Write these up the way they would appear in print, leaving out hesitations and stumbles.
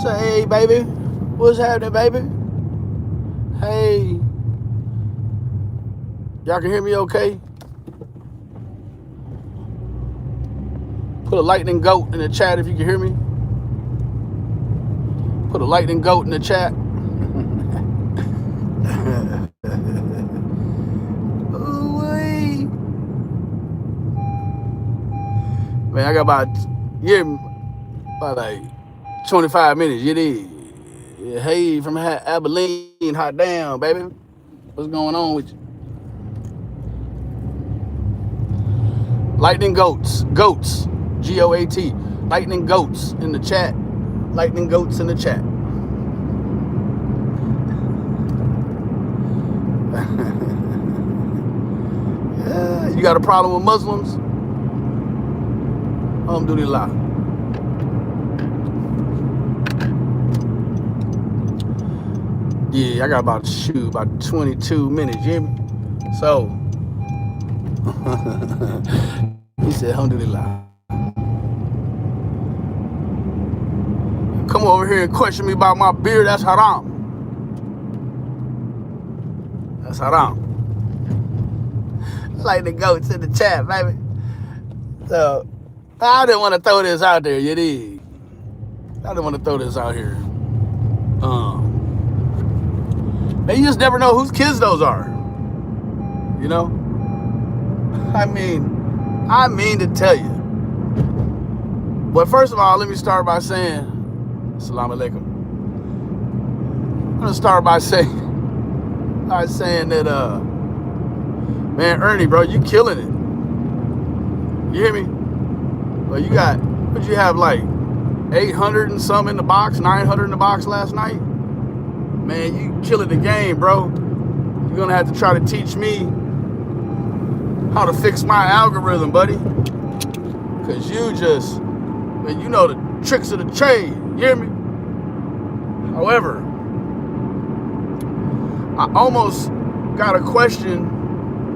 Say, hey, baby. What's happening, baby? Hey. Y'all can hear me okay? Put a lightning goat in the chat if you can hear me. Put a lightning goat in the chat. Ooh-wee. Man, I got about like 25 minutes. You did. Yeah, hey, from Abilene, hot damn, baby. What's going on with you? Lightning goats, Goat, lightning goats in the chat, lightning goats in the chat. Yeah, you got a problem with Muslims? Alhamdulillah. Yeah, I got about 22 minutes, you hear me? So, he said, alhamdulillah. Come over here and question me about my beard, that's haram. That's haram. Like the goats in the chat, baby. So, I didn't want to throw this out there, you dig? I didn't want to throw this out here. And you just never know whose kids those are. You know? I mean to tell you. But first of all, let me start by saying, Assalamu alaikum. I'm gonna start by saying that man, Ernie, bro, you killing it. You hear me? Well, you got, what you have, like 800 and some in the box, 900 in the box last night? Man, you killing the game, bro. You're gonna have to try to teach me how to fix my algorithm, buddy. Cause you just, man, you know the tricks of the trade, you hear me? However, I almost got a question.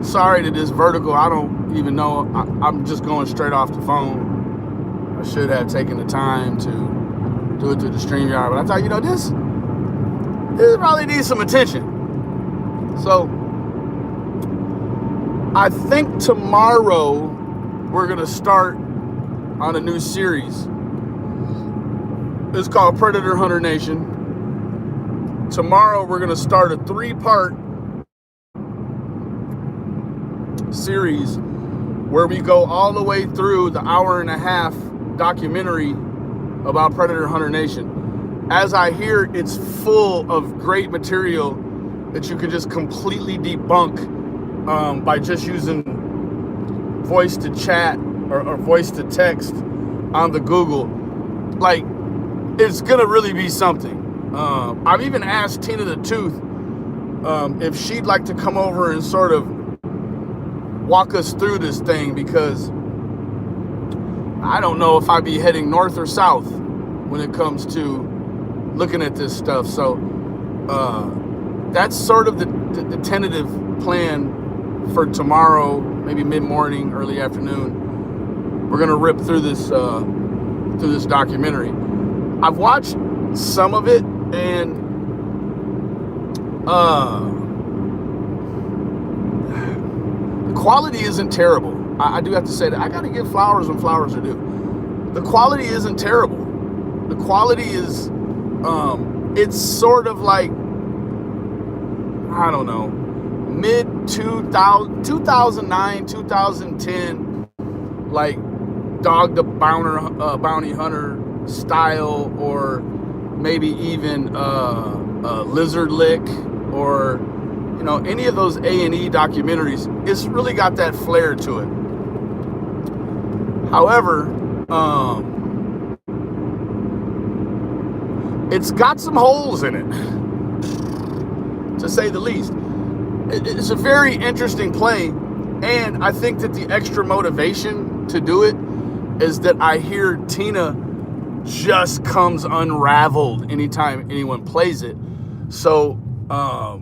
Sorry to this vertical, I don't even know. I'm just going straight off the phone. I should have taken the time to do it through the StreamYard, but I thought, you know, this probably needs some attention. So, I think tomorrow we're gonna start on a new series. It's called Predator Hunter Nation. Tomorrow we're gonna start a 3-part series where we go all the way through the 1.5-hour documentary about Predator Hunter Nation. As I hear, it's full of great material that you can just completely debunk by just using voice to chat or voice to text on the Google. Like, it's gonna really be something. I've even asked Tina the Tooth if she'd like to come over and sort of walk us through this thing, because I don't know if I'd be heading north or south when it comes to looking at this stuff. So that's sort of the tentative plan for tomorrow, maybe mid-morning, early afternoon. We're gonna rip through this documentary. I've watched some of it, and the quality isn't terrible. I do have to say that. I gotta give flowers when flowers are due. The quality isn't terrible. The quality is, it's sort of like, I don't know, mid-2009, 2010, like Dog the Bounty Hunter style, or maybe even Lizard Lick, or, you know, any of those A&E documentaries. It's really got that flair to it. However, it's got some holes in it, to say the least. It's a very interesting play, and I think that the extra motivation to do it is that I hear Tina just comes unraveled anytime anyone plays it. So, I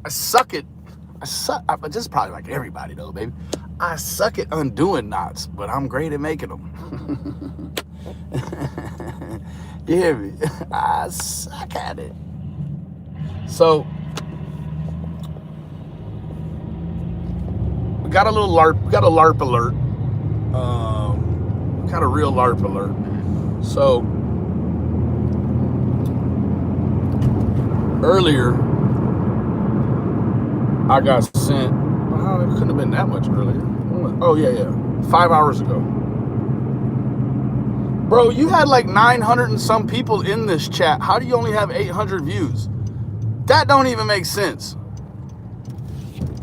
suck. This is probably like everybody though, baby. I suck at undoing knots, but I'm great at making them. You hear me? I suck at it. So we got a little LARP. We got a LARP alert. Got a real LARP alert. So earlier, I got sent. Well, it couldn't have been that much earlier. Oh yeah. 5 hours ago. Bro, you had like 900 and some people in this chat. How do you only have 800 views? That don't even make sense.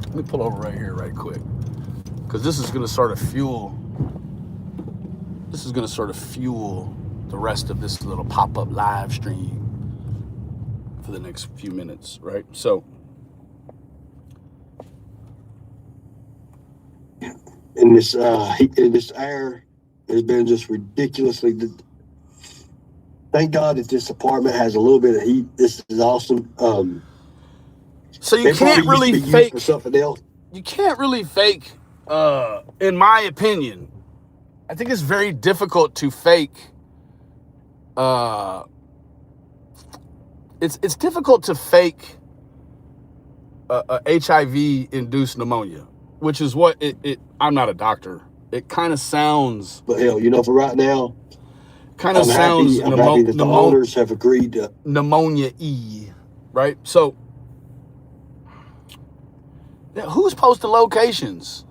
Let me pull over right here right quick. Because this is going to sort of fuel. This is going to sort of fuel the rest of this little pop-up live stream for the next few minutes, right? So. In this air has been just ridiculously. Thank God that this apartment has a little bit of heat. This is awesome. So you can't really fake for something else. You can't really fake. In my opinion, I think it's very difficult to fake. It's difficult to fake a HIV-induced pneumonia, which is what it. I'm not a doctor. It kind of sounds. But hell, for right now, kind of sounds. I'm happy that the owners have agreed to pneumonia-y, right? So, yeah, who's posting locations?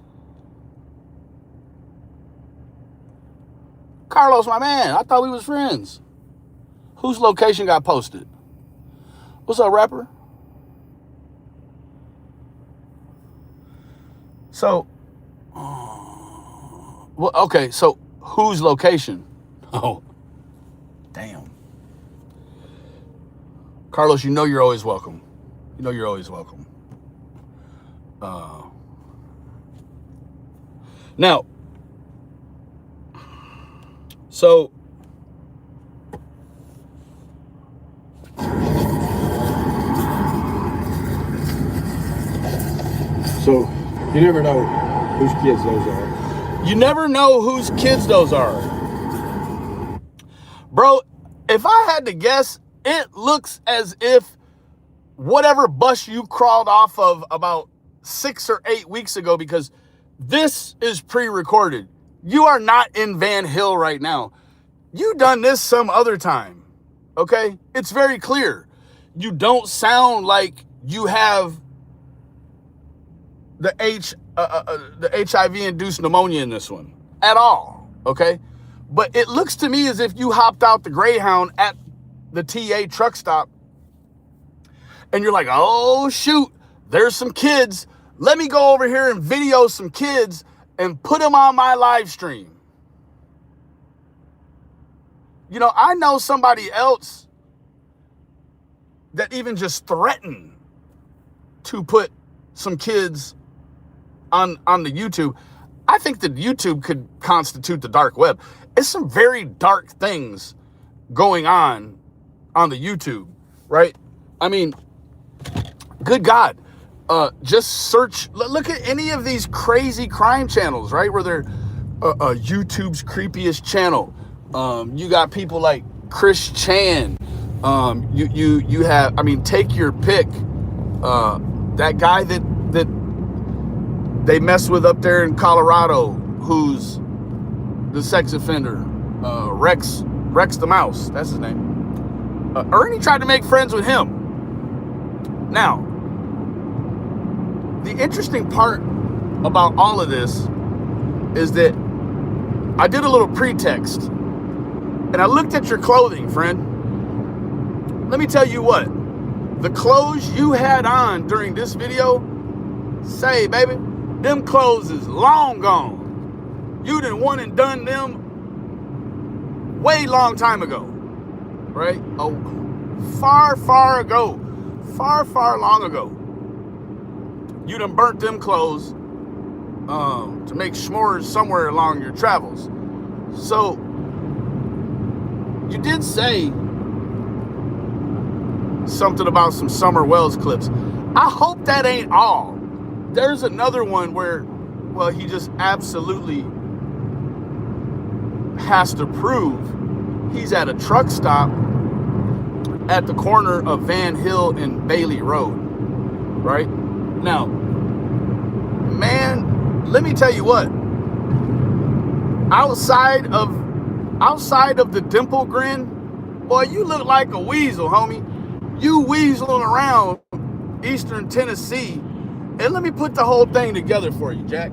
Carlos, my man. I thought we was friends. Whose location got posted? What's up, rapper? So, well, okay, so whose location? Oh, damn. Carlos, you're always welcome. You're always welcome. Now, so you never know whose kids those are. You never know whose kids those are. Bro, if I had to guess, it looks as if whatever bus you crawled off of about 6 or 8 weeks ago, because this is pre-recorded. You are not in Van Hill right now. You done this some other time, okay? It's very clear. You don't sound like you have the HIV-induced pneumonia in this one at all, okay? But it looks to me as if you hopped out the Greyhound at the TA truck stop and you're like, oh, shoot, there's some kids. Let me go over here and video some kids and put them on my live stream. I know somebody else that even just threatened to put some kids on the YouTube. I think that YouTube could constitute the dark web. It's some very dark things going on the YouTube, right? I mean, good God. Just search, look at any of these crazy crime channels, right? Where they're YouTube's creepiest channel. You got people like Chris Chan. You have, take your pick. That guy that they mess with up there in Colorado, who's the sex offender, Rex the Mouse, that's his name. Ernie tried to make friends with him. Now, the interesting part about all of this is that I did a little pretext and I looked at your clothing, friend. Let me tell you what, the clothes you had on during this video, say, baby, them clothes is long gone. You done one and done them way long time ago, right? Oh, far ago, far long ago. You done burnt them clothes to make s'mores somewhere along your travels. So you did say something about some Summer Wells clips. I hope that ain't all. There's another one where, well, he just absolutely has to prove He's at a truck stop at the corner of Van Hill and Bailey Road, right? Now, man, let me tell you what. Outside of the dimple grin, boy, you look like a weasel, homie. You weaseling around Eastern Tennessee. And let me put the whole thing together for you, Jack.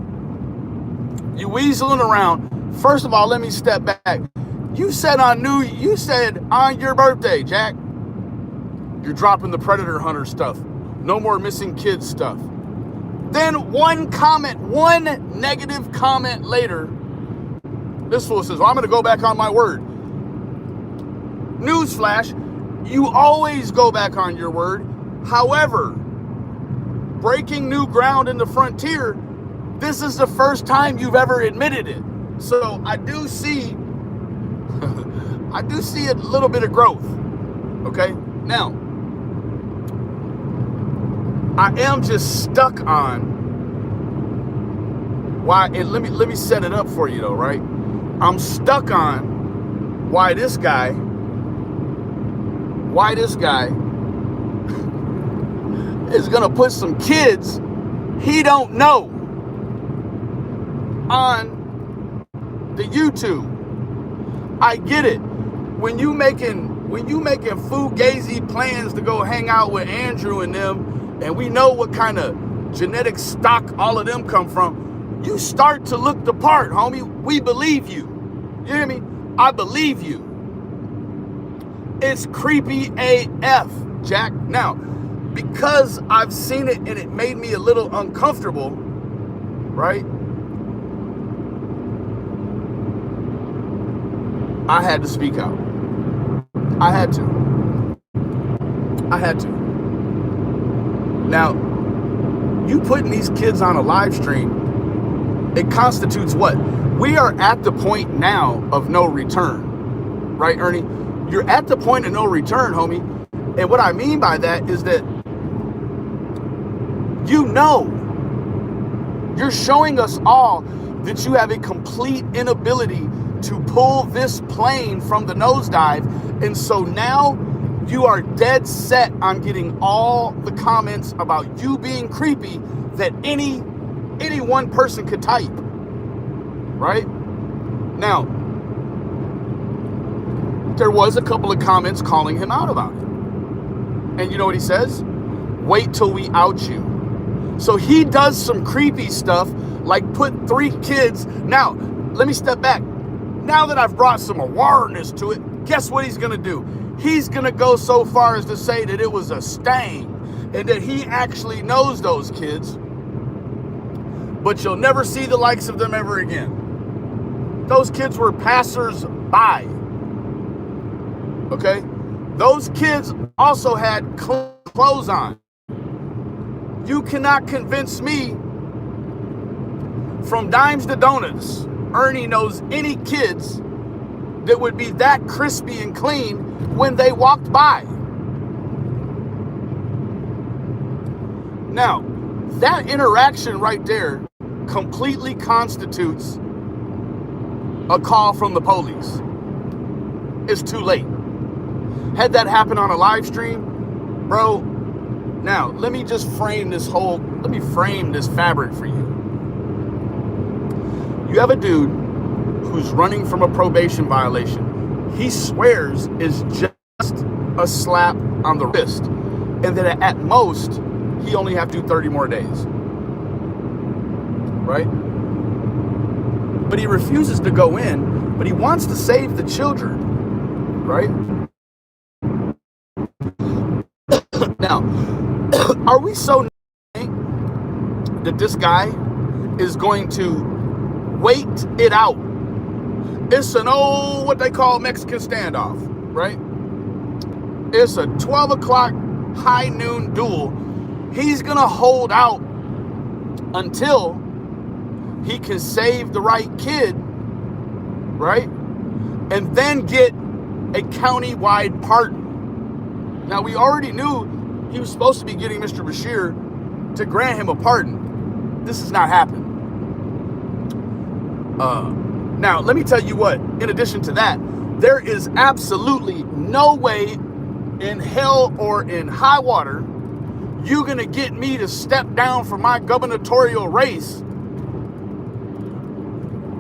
You weaseling around. First of all, let me step back. You said on your birthday, Jack, you're dropping the predator hunter stuff. No more missing kids stuff. Then one negative comment later, this fool says, well, I'm going to go back on my word. Newsflash, you always go back on your word. However, breaking new ground in the frontier, this is the first time you've ever admitted it. So I do see a little bit of growth. Okay? Now, I am just stuck on why, and let me set it up for you though, right? I'm stuck on why this guy is gonna put some kids he don't know on the YouTube. I get it. When you making fugazi plans to go hang out with Andrew and them, and we know what kind of genetic stock all of them come from, you start to look the part, homie. We believe you. You hear me? I believe you. It's creepy AF, Jack. Now, because I've seen it and it made me a little uncomfortable, right? I had to speak out. I had to. Now, you putting these kids on a live stream, it constitutes what? We are at the point now of no return. Right, Ernie? You're at the point of no return, homie. And what I mean by that is that you're showing us all that you have a complete inability to pull this plane from the nosedive. And so now you are dead set on getting all the comments about you being creepy that any one person could type. Right? Now, there was a couple of comments calling him out about it. And you know what he says? Wait till we out you. So he does some creepy stuff, like put 3 kids. Now, let me step back. Now that I've brought some awareness to it, guess what he's going to do? He's going to go so far as to say that it was a stain and that he actually knows those kids, but you'll never see the likes of them ever again. Those kids were passers-by. Okay? Those kids also had clothes on. You cannot convince me from dimes to donuts, Ernie knows any kids that would be that crispy and clean when they walked by. Now, that interaction right there completely constitutes a call from the police. It's too late. Had that happen on a live stream, bro, now let me frame this fabric for you. You have a dude who's running from a probation violation. He swears is just a slap on the wrist, and that at most he only have to do 30 more days. Right? But he refuses to go in, but he wants to save the children. Right? Now, are we so that this guy is going to wait it out? It's an old, what they call Mexican standoff, right? It's a 12 o'clock high noon duel. He's going to hold out until he can save the right kid, right? And then get a county-wide pardon. Now, we already knew he was supposed to be getting Mr. Bashir to grant him a pardon. This has not happened. Now, let me tell you what, in addition to that, There is absolutely no way in hell or in high water you're gonna get me to step down from my gubernatorial race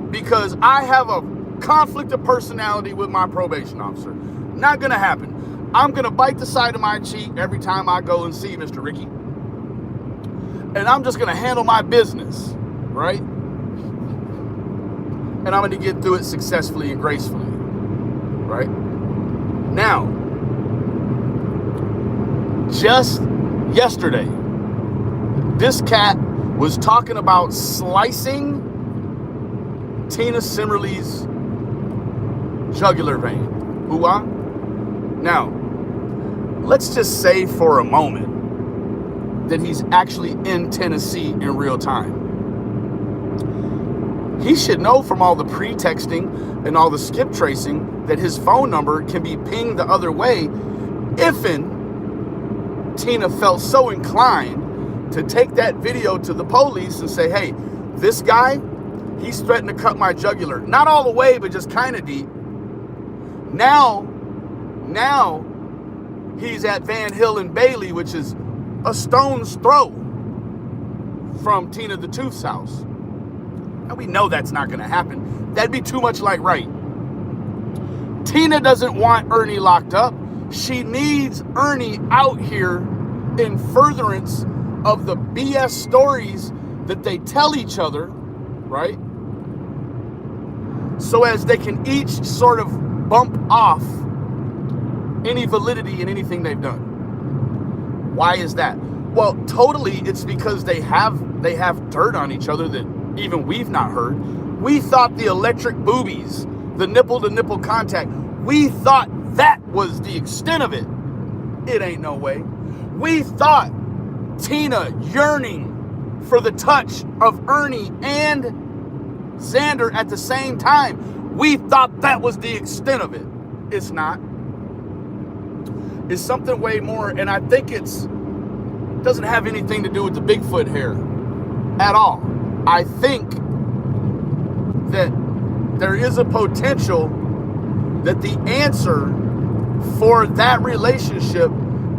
because I have a conflict of personality with my probation officer. Not gonna happen. I'm gonna bite the side of my cheek every time I go and see Mr. Ricky. And I'm just gonna handle my business, right? And I'm gonna get through it successfully and gracefully, right? Now, just yesterday, this cat was talking about slicing Tina Simmerly's jugular vein. Ooh-ah. Now, let's just say for a moment that he's actually in Tennessee in real time. He should know from all the pretexting and all the skip tracing that his phone number can be pinged the other way ifin Tina felt so inclined to take that video to the police and say, hey, this guy, he's threatened to cut my jugular. Not all the way, but just kind of deep. Now he's at Van Hill and Bailey, which is a stone's throw from Tina the Tooth's house. And we know that's not going to happen. That'd be too much like right. Tina doesn't want Ernie locked up. She needs Ernie out here in furtherance of the BS stories that they tell each other, right? So as they can each sort of bump off any validity in anything they've done. Why is that? Well, totally it's because they have dirt on each other that even we've not heard. We thought the electric boobies, the nipple-to-nipple contact, we thought that was the extent of it. It ain't no way. We thought Tina yearning for the touch of Ernie and Xander at the same time. We thought that was the extent of it. It's not. It's something way more, and I think it doesn't have anything to do with the Bigfoot hair at all. I think that there is a potential that the answer for that relationship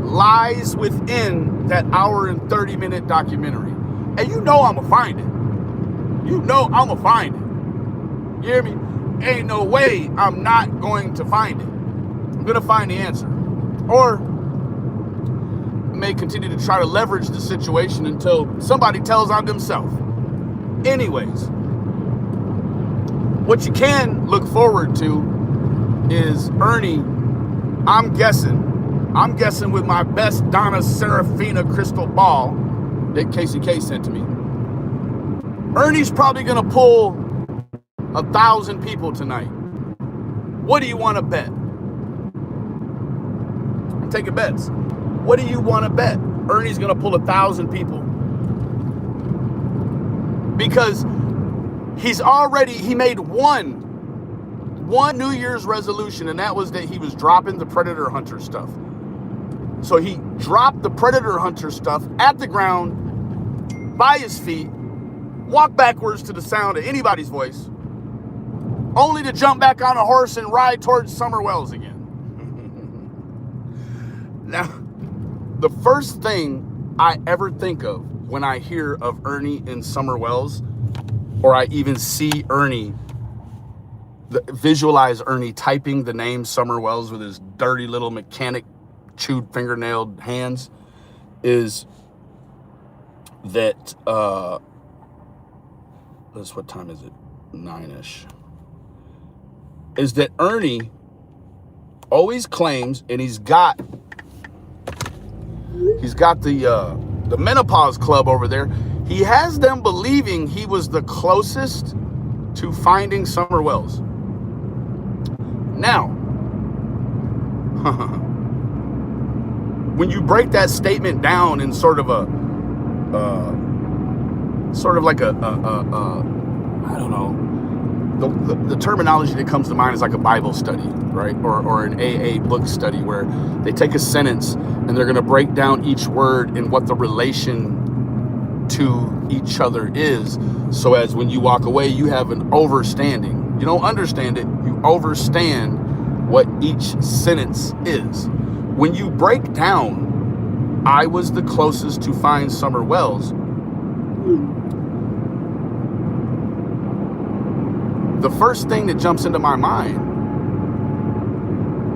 lies within that hour and 30-minute documentary. And you know I'm going to find it. You know I'm going to find it. You hear me? Ain't no way I'm not going to find it. I'm going to find the answer. Or I may continue to try to leverage the situation until somebody tells on themselves. Anyways, what you can look forward to is Ernie, I'm guessing with my best Donna Serafina crystal ball that Casey K sent to me. Ernie's probably going to pull 1,000 people tonight. What do you want to bet? I'm taking bets. What do you want to bet? Ernie's going to pull 1,000 people. Because he made one New Year's resolution, and that was that he was dropping the Predator Hunter stuff. So he dropped the Predator Hunter stuff at the ground, by his feet, walked backwards to the sound of anybody's voice, only to jump back on a horse and ride towards Summer Wells again. Now, the first thing I ever think of when I hear of Ernie in Summer Wells, or I even see Ernie, visualize Ernie typing the name Summer Wells with his dirty little mechanic chewed fingernailed hands, is that what time is it? 9-ish. Is that Ernie always claims, and he's got the menopause club over there. He has them believing he was the closest to finding Summer Wells. Now, when you break that statement down in sort of like I don't know, the terminology that comes to mind is like a Bible study, right? Or an AA book study where they take a sentence and they're going to break down each word and what the relation to each other is. So as when you walk away, you have an overstanding. You don't understand it, you overstand what each sentence is. When you break down, I was the closest to find Summer Wells, the first thing that jumps into my mind,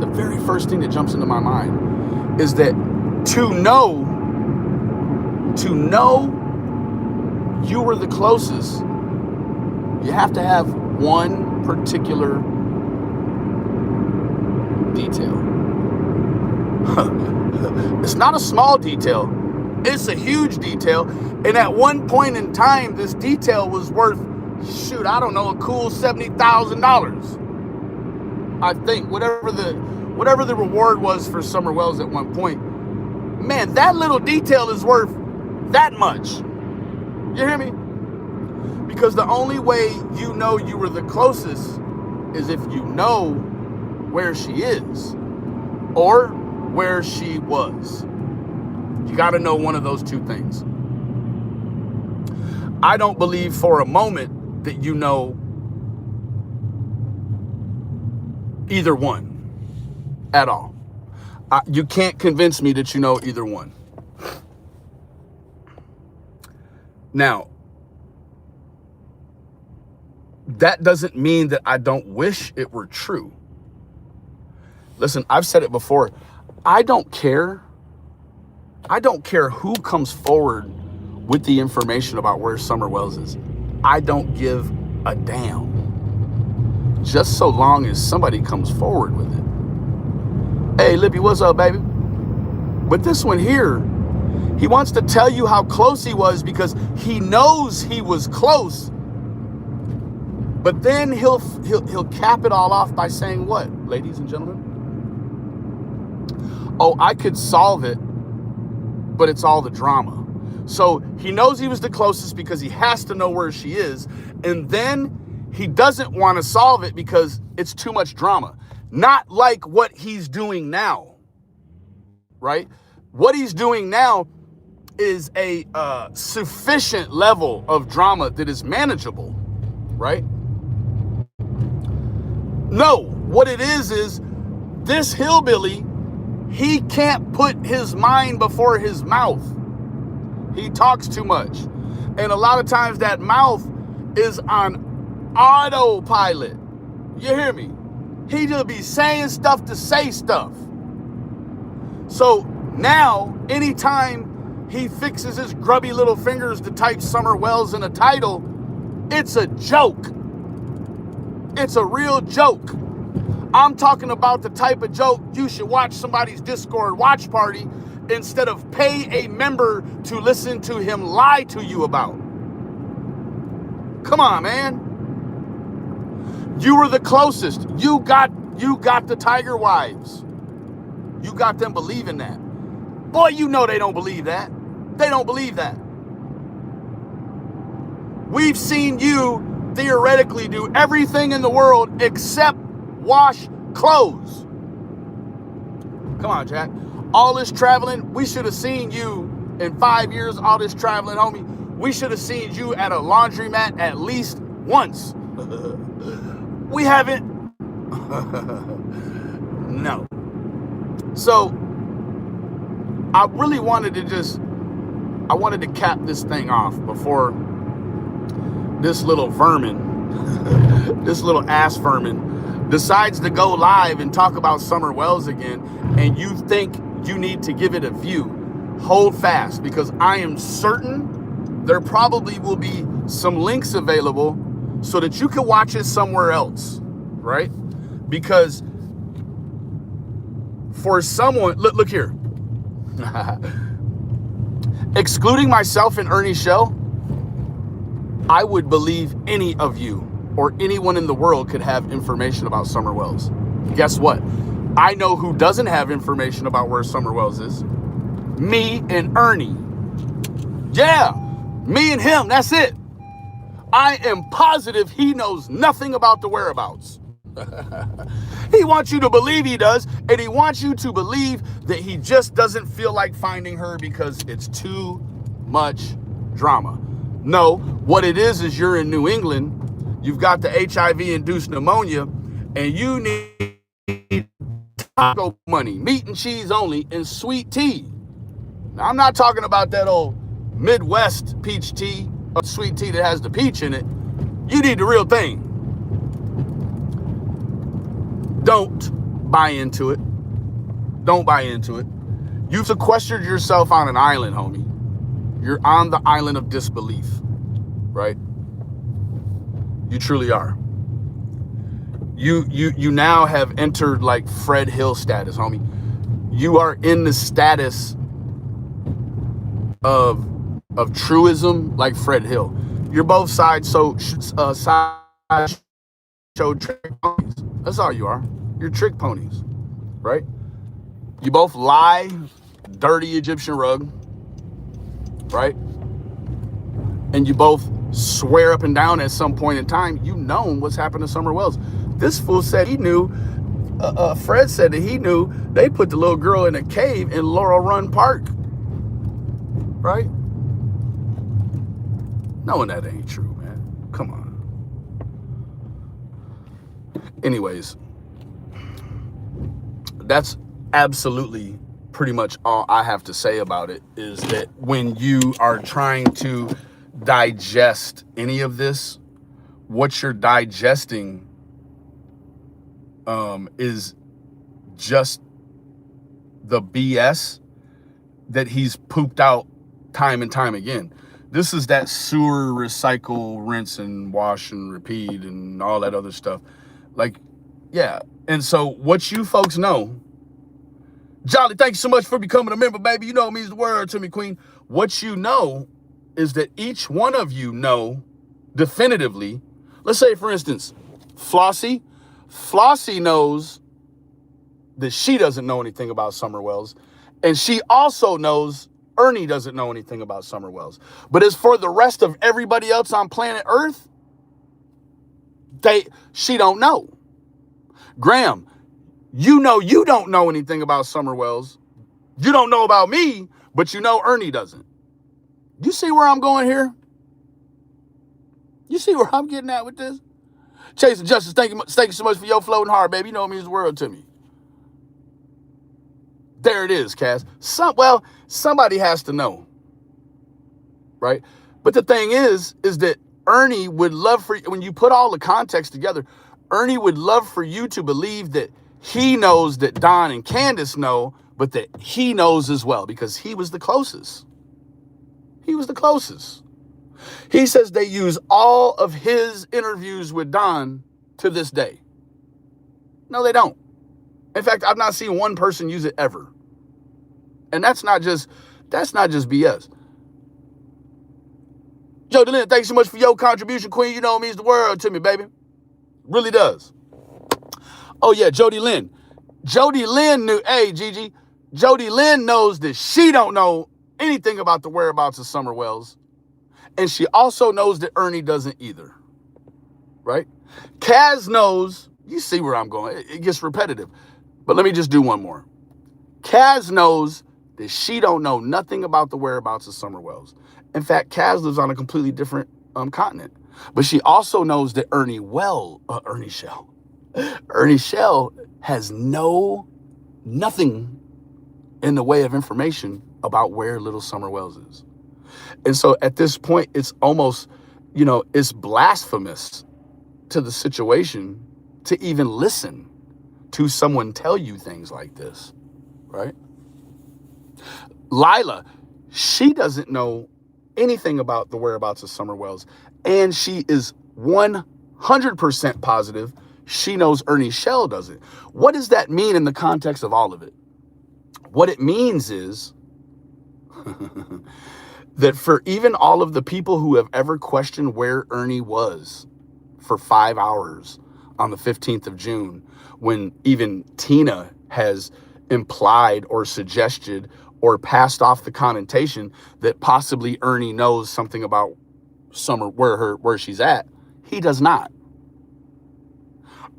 the very first thing that jumps into my mind is that to know you were the closest, you have to have one particular detail. It's not a small detail. It's a huge detail. And at one point in time, this detail was worth, shoot, I don't know, a cool $70,000. I think whatever the reward was for Summer Wells at one point. Man, that little detail is worth that much. You hear me? Because the only way you know you were the closest is if you know where she is or where she was. You got to know one of those two things. I don't believe for a moment that you know either one at all. You can't convince me that you know either one. Now, that doesn't mean that I don't wish it were true. Listen, I've said it before. I don't care who comes forward with the information about where Summer Wells is. I don't give a damn. Just so long as somebody comes forward with it. Hey, Lippy, what's up, baby? But this one here, he wants to tell you how close he was because he knows he was close. But then he'll cap it all off by saying what, ladies and gentlemen? Oh, I could solve it, but it's all the drama. So he knows he was the closest because he has to know where she is. And then he doesn't want to solve it because it's too much drama. Not like what he's doing now, right? What he's doing now is a sufficient level of drama that is manageable, right? No, what it is this hillbilly, he can't put his mind before his mouth. He talks too much. And a lot of times that mouth is on autopilot. You hear me? He just be saying stuff to say stuff. So now, anytime he fixes his grubby little fingers to type Summer Wells in a title, it's a joke. It's a real joke. I'm talking about the type of joke you should watch somebody's Discord watch party instead of pay a member to listen to him lie to you about. Come on, man. You were the closest. You got the Tiger wives. You got them believing that. Boy, you know they don't believe that. They don't believe that. We've seen you theoretically do everything in the world except wash clothes. Come on, Jack. All this traveling, we should have seen you in 5 years, all this traveling, homie. We should have seen you at a laundromat at least once. We haven't. No. So, I really wanted to cap this thing off before this little vermin, this little ass vermin, decides to go live and talk about Summer Wells again, and you think you need to give it a view. Hold fast, because I am certain there probably will be some links available so that you can watch it somewhere else, right? Because for someone, look here, excluding myself and Ernie's show, I would believe any of you or anyone in the world could have information about Summer Wells. Guess what? I know who doesn't have information about where Summer Wells is. Me and Ernie. Yeah, me and him, that's it. I am positive he knows nothing about the whereabouts. He wants you to believe he does, and he wants you to believe that he just doesn't feel like finding her because it's too much drama. No, what it is you're in New England, you've got the HIV-induced pneumonia, and you need taco money, meat and cheese only, and sweet tea. Now, I'm not talking about that old Midwest peach tea, or sweet tea that has the peach in it. You need the real thing. Don't buy into it. Don't buy into it. You've sequestered yourself on an island, homie. You're on the island of disbelief, right? You truly are. You now have entered like Fred Hill status, homie. You are in the status of truism like Fred Hill. You're both sides show trick ponies. That's all you are. You're trick ponies, right? You both lie, dirty Egyptian rug, right? And you both swear up and down at some point in time you known what's happened to Summer Wells. This fool said he knew, Fred said that he knew they put the little girl in a cave in Laurel Run Park, right? Knowing that ain't true, man. Come on. Anyways, that's absolutely pretty much all I have to say about it, is that when you are trying to digest any of this, what you're digesting is just the BS that he's pooped out time and time again. This is that sewer, recycle, rinse and wash and repeat and all that other stuff. Like, yeah. And so what you folks know, Jolly, thank you so much for becoming a member, baby. You know it means the world to me, Queen. What you know is that each one of you know definitively. Let's say, for instance, Flossie knows that she doesn't know anything about Summer Wells, and she also knows Ernie doesn't know anything about Summer Wells. But as for the rest of everybody else on planet Earth, she don't know. Graham, you know you don't know anything about Summer Wells. You don't know about me, but you know Ernie doesn't. You see where I'm going here? You see where I'm getting at with this? Chase and Justice, thank you so much for your floating heart, baby. You know it means the world to me. There it is, Cass. Somebody has to know, right? But the thing is that Ernie would love for you, when you put all the context together, Ernie would love for you to believe that he knows that Don and Candace know, but that he knows as well, because he was the closest. He was the closest. He says they use all of his interviews with Don to this day. No, they don't. In fact, I've not seen one person use it ever. And that's not just BS. Jody Lynn, thanks so much for your contribution, Queen. You know it means the world to me, baby. Really does. Oh, yeah, Jody Lynn. Jody Lynn knew, hey, Gigi, Jody Lynn knows that she don't know anything about the whereabouts of Summer Wells. And she also knows that Ernie doesn't either, right? Kaz knows, you see where I'm going. It gets repetitive. But let me just do one more. Kaz knows that she don't know nothing about the whereabouts of Summer Wells. In fact, Kaz lives on a completely different continent. But she also knows that Ernie Shell has nothing in the way of information about where Little Summer Wells is. And so at this point, it's almost, it's blasphemous to the situation to even listen to someone tell you things like this, right? Lila, she doesn't know anything about the whereabouts of Summer Wells, and she is 100% positive she knows Ernie Shell doesn't. What does that mean in the context of all of it? What it means is that for even all of the people who have ever questioned where Ernie was for 5 hours on the 15th of June, when even Tina has implied or suggested or passed off the connotation that possibly Ernie knows something about Summer, where she's at, he does not.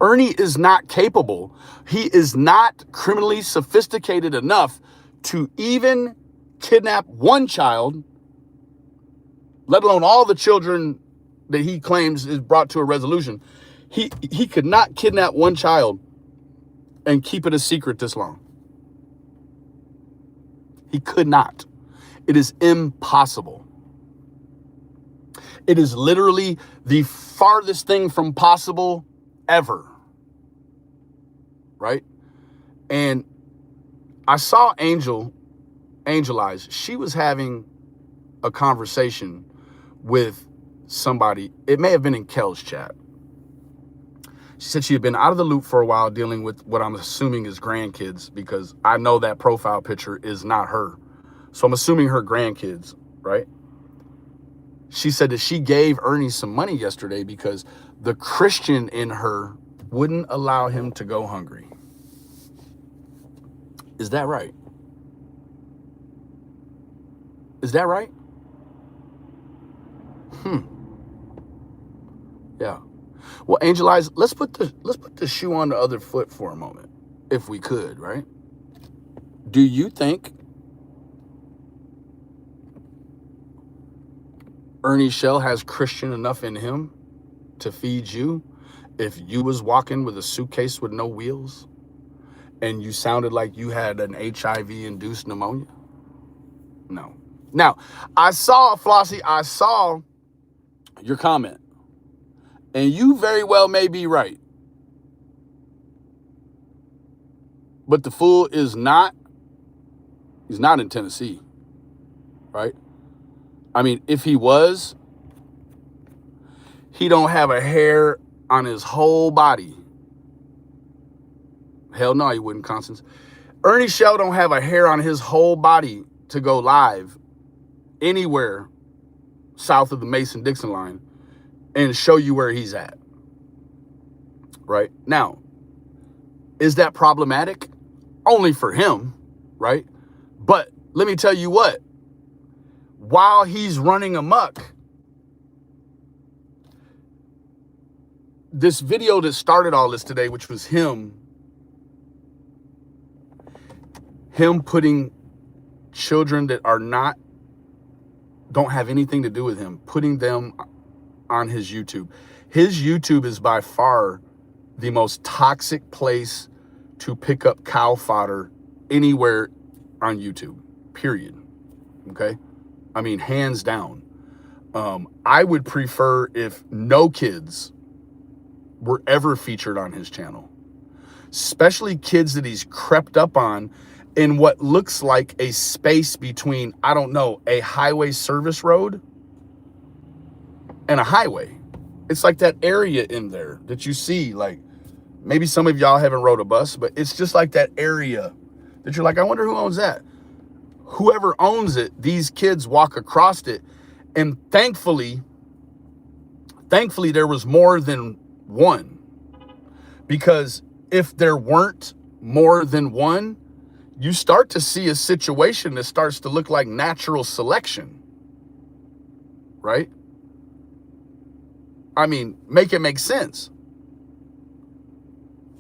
Ernie is not capable. He is not criminally sophisticated enough to even kidnap one child, let alone all the children that he claims is brought to a resolution. He could not kidnap one child and keep it a secret this long. He could not. It is impossible. It is literally the farthest thing from possible ever. Right? And I saw Angel Eyes. She was having a conversation with somebody. It may have been in Kel's chat. She said she had been out of the loop for a while dealing with what I'm assuming is grandkids, because I know that profile picture is not her. So I'm assuming her grandkids, right? She said that she gave Ernie some money yesterday because the Christian in her wouldn't allow him to go hungry. Is that right? Is that right? Yeah. Well, Angel Eyes, let's put the shoe on the other foot for a moment, if we could, right? Do you think Ernie Shell has Christian enough in him to feed you if you was walking with a suitcase with no wheels and you sounded like you had an HIV-induced pneumonia? No. Now, I saw, Flossie, I saw your comment, and you very well may be right. But the fool is not, he's not in Tennessee, right? I mean, if he was, he don't have a hair on his whole body. Hell no, he wouldn't, Constance. Ernie Shell don't have a hair on his whole body to go live anywhere south of the Mason-Dixon line and show you where he's at. Right? Now, is that problematic? Only for him, right? But let me tell you what, while he's running amok, this video that started all this today, which was him putting children that don't have anything to do with him, putting them on his YouTube. His YouTube is by far the most toxic place to pick up cow fodder anywhere on YouTube, period. Okay? I mean, hands down. I would prefer if no kids were ever featured on his channel, especially kids that he's crept up on in what looks like a space between, I don't know, a highway service road and a highway. It's like that area in there that you see, like, maybe some of y'all haven't rode a bus, but it's just like that area that you're like, I wonder who owns that. Whoever owns it, these kids walk across it. And thankfully there was more than one. Because if there weren't more than one, you start to see a situation that starts to look like natural selection, right? I mean, make it make sense.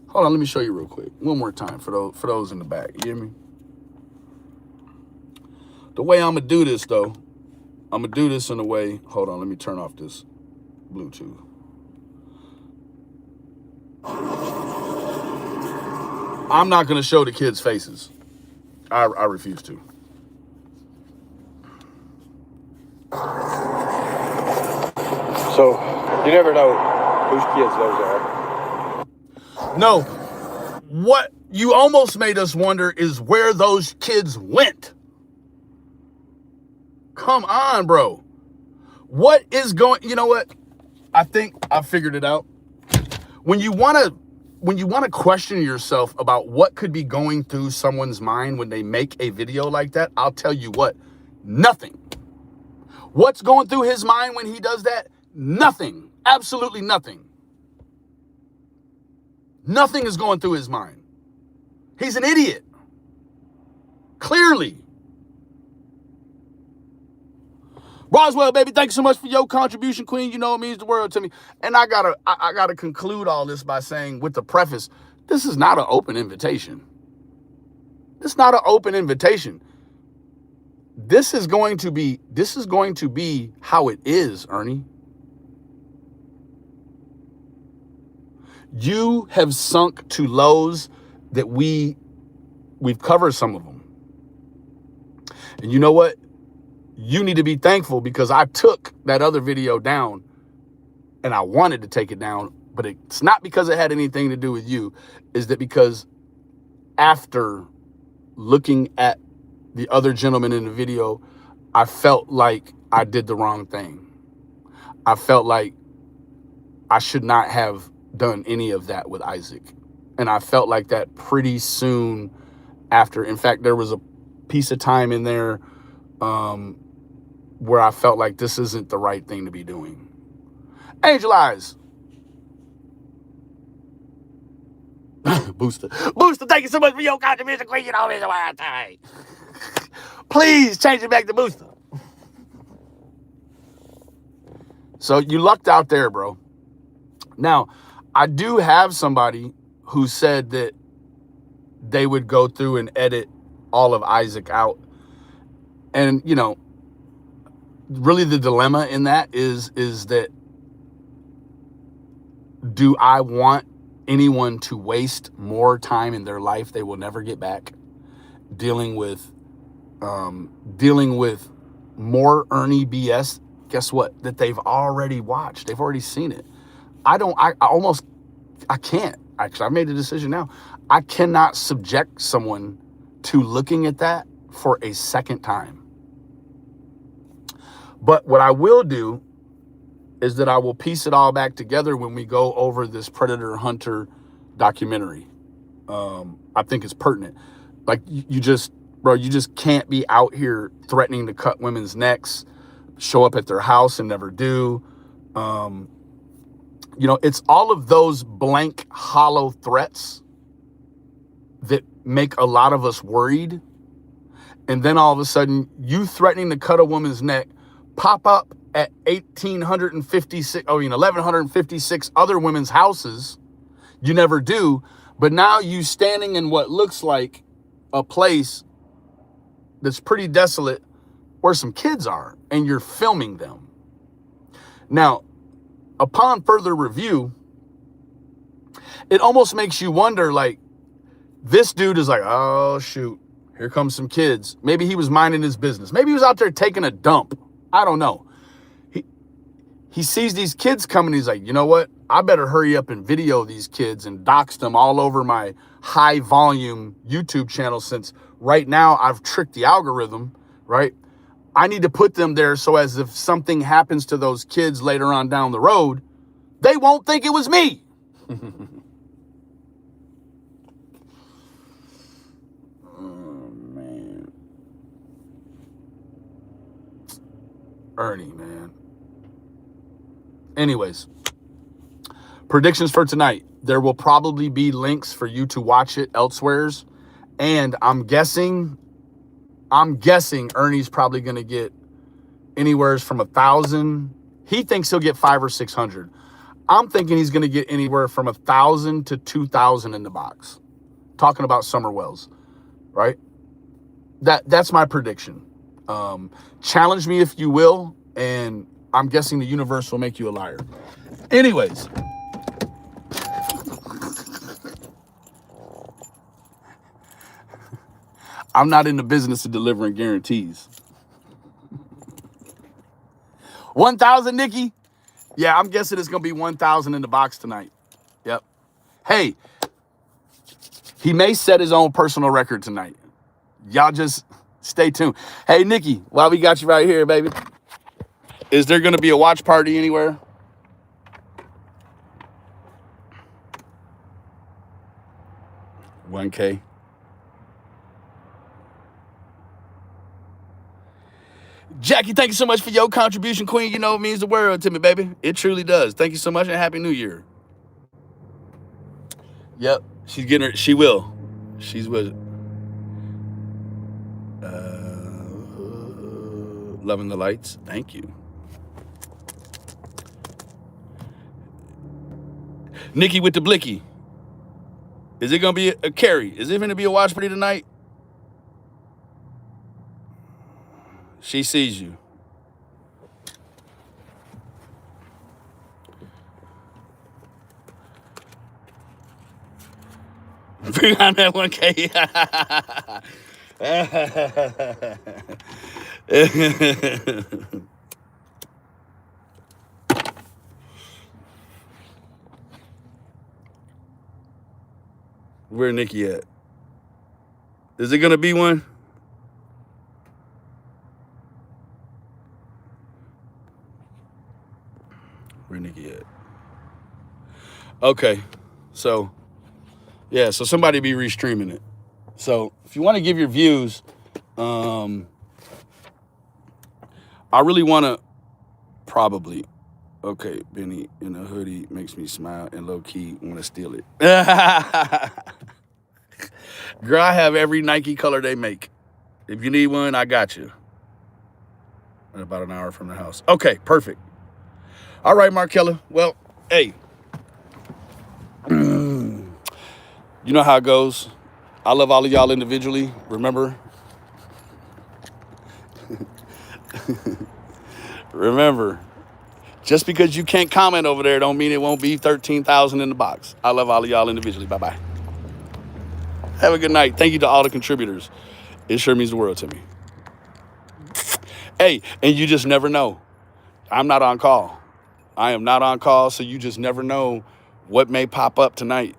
Hold on, let me show you real quick. One more time for those in the back. You hear me? The way I'm going to do this, though, I'm going to do this in a way. Hold on, let me turn off this Bluetooth. I'm not going to show the kids' faces. I refuse to. So, you never know whose kids those are. No. What you almost made us wonder is where those kids went. Come on, bro. What is going... You know what? I think I figured it out. When you want to question yourself about what could be going through someone's mind when they make a video like that, I'll tell you what, nothing. What's going through his mind when he does that? Nothing. Absolutely nothing. Nothing is going through his mind. He's an idiot. Clearly. Roswell, baby, thank you so much for your contribution, Queen. You know it means the world to me. And I gotta conclude all this by saying, with the preface, this is not an open invitation. It's not an open invitation. This is going to be how it is, Ernie. You have sunk to lows that we've covered some of them. And you know what? You need to be thankful, because I took that other video down, and I wanted to take it down, but it's not because it had anything to do with you. Is that because after looking at the other gentleman in the video, I felt like I did the wrong thing. I felt like I should not have done any of that with Isaac. And I felt like that pretty soon after. In fact, there was a piece of time in there where I felt like this isn't the right thing to be doing. Angel Eyes. Booster, thank you so much for your contribution, Queen. You know, it's a wild time. Please change it back to Booster. So you lucked out there, bro. Now, I do have somebody who said that they would go through and edit all of Isaac out. And, you know, really the dilemma in that is that, do I want anyone to waste more time in their life they will never get back dealing with more Ernie BS? Guess what? That they've already watched. They've already seen it. I can't. Actually, I made the decision now. I cannot subject someone to looking at that for a second time. But what I will do is that I will piece it all back together when we go over this Predator Hunter documentary. I think it's pertinent. Like, you just can't be out here threatening to cut women's necks, show up at their house and never do. You know, it's all of those blank, hollow threats that make a lot of us worried. And then all of a sudden, you threatening to cut a woman's neck pop up at 1,156 other women's houses. You never do. But now you standing in what looks like a place that's pretty desolate where some kids are, and you're filming them. Now, upon further review, it almost makes you wonder, like, this dude is like, oh, shoot, here comes some kids. Maybe he was minding his business. Maybe he was out there taking a dump. I don't know. He sees these kids coming. He's like, you know what? I better hurry up and video these kids and dox them all over my high volume YouTube channel, since right now I've tricked the algorithm, right? I need to put them there so as if something happens to those kids later on down the road, they won't think it was me. Oh, man. Ernie, man. Anyways, predictions for tonight. There will probably be links for you to watch it elsewheres. And I'm guessing Ernie's probably going to get anywhere from 1,000. He thinks he'll get 500 or 600. I'm thinking he's going to get anywhere from 1,000 to 2,000 in the box. Talking about Summer Wells, right? That's my prediction. Challenge me if you will, and I'm guessing the universe will make you a liar. Anyways. I'm not in the business of delivering guarantees. 1,000, Nikki? Yeah, I'm guessing it's going to be 1,000 in the box tonight. Yep. Hey, he may set his own personal record tonight. Y'all just stay tuned. Hey, Nikki, while we got you right here, baby, is there going to be a watch party anywhere? $1K. Jackie, thank you so much for your contribution, Queen. You know it means the world to me, baby. It truly does. Thank you so much, and Happy New Year. Yep, she's getting her. She will. She's with it. Loving the lights. Thank you. Nikki with the blicky. Is it going to be a Carrie? Is it going to be a watch party tonight? She sees you. Bring on that 1K. Where Nikki at? Is it gonna be one? Where Nikki at? Okay, so yeah, so somebody be restreaming it. So if you want to give your views, I really want to probably. Okay, Benny in a hoodie makes me smile and low key want to steal it. Girl, I have every Nike color they make. If you need one, I got you. In about an hour from the house. Okay, perfect. All right, Markella. Well, hey. You know how it goes. I love all of y'all individually. Remember? Remember, just because you can't comment over there don't mean it won't be 13,000 in the box. I love all of y'all individually. Bye-bye. Have a good night. Thank you to all the contributors. It sure means the world to me. Hey, and you just never know. I'm not on call. I am not on call, so you just never know what may pop up tonight.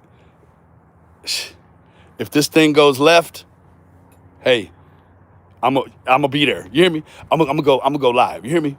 If this thing goes left, hey, I'm gonna be there. You hear me? I'm gonna go live. You hear me?